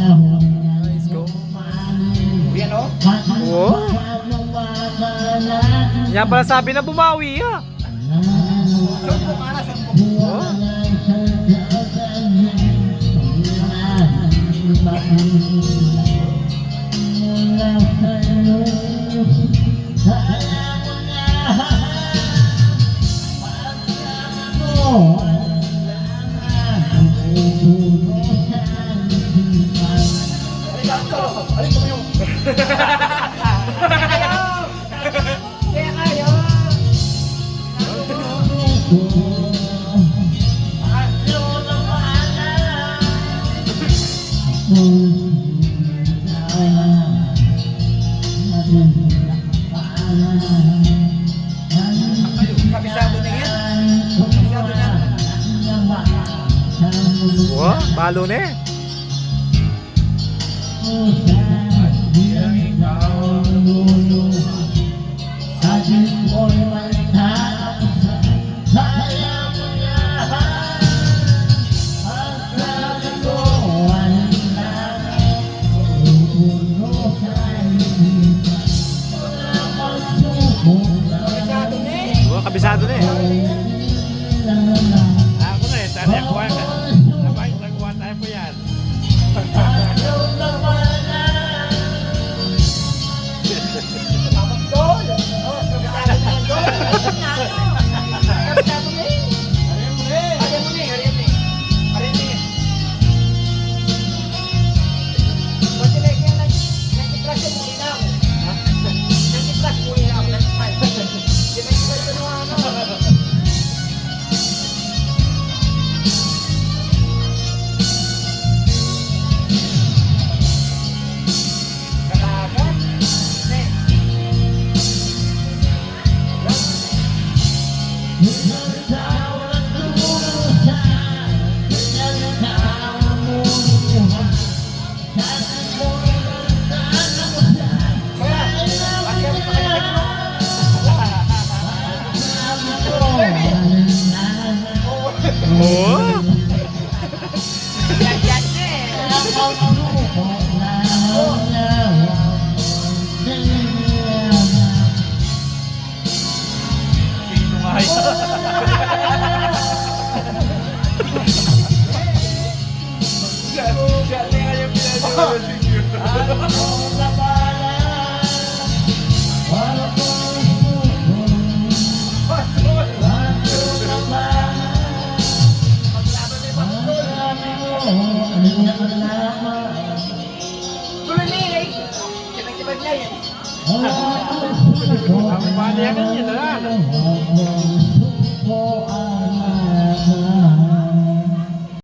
Let's go. Yan o. Oh. Yan pala sabi na bumawi ah. Sumpong ana, sumpong. Oh. Alin ko yung. Kaya kayo. Kabisado na yan. Kabisado na. Oh, balo na eh. Kabisado na eh. Oh, kabisado na eh. Ako na eh, tali ako na. Sabay, nagawa tayo po yan. Tamang goal. Oh, kabisado na yan, goal. Kabisado na eh. Ariyan mo na eh, ariyan mo eh. Ariyan mo eh. Pwede na yan, nag-i-crash yung muli na ako. Nag-i-crash muli na ako, nag-i-crash. Di ba yung pwede na ano? Kalagan. Ne. Oh. Sino nga ito? Siya na nga yung pinag-review. Tuloy na yun eh. Kinagtibag na yan. Ang paniyagan niya na.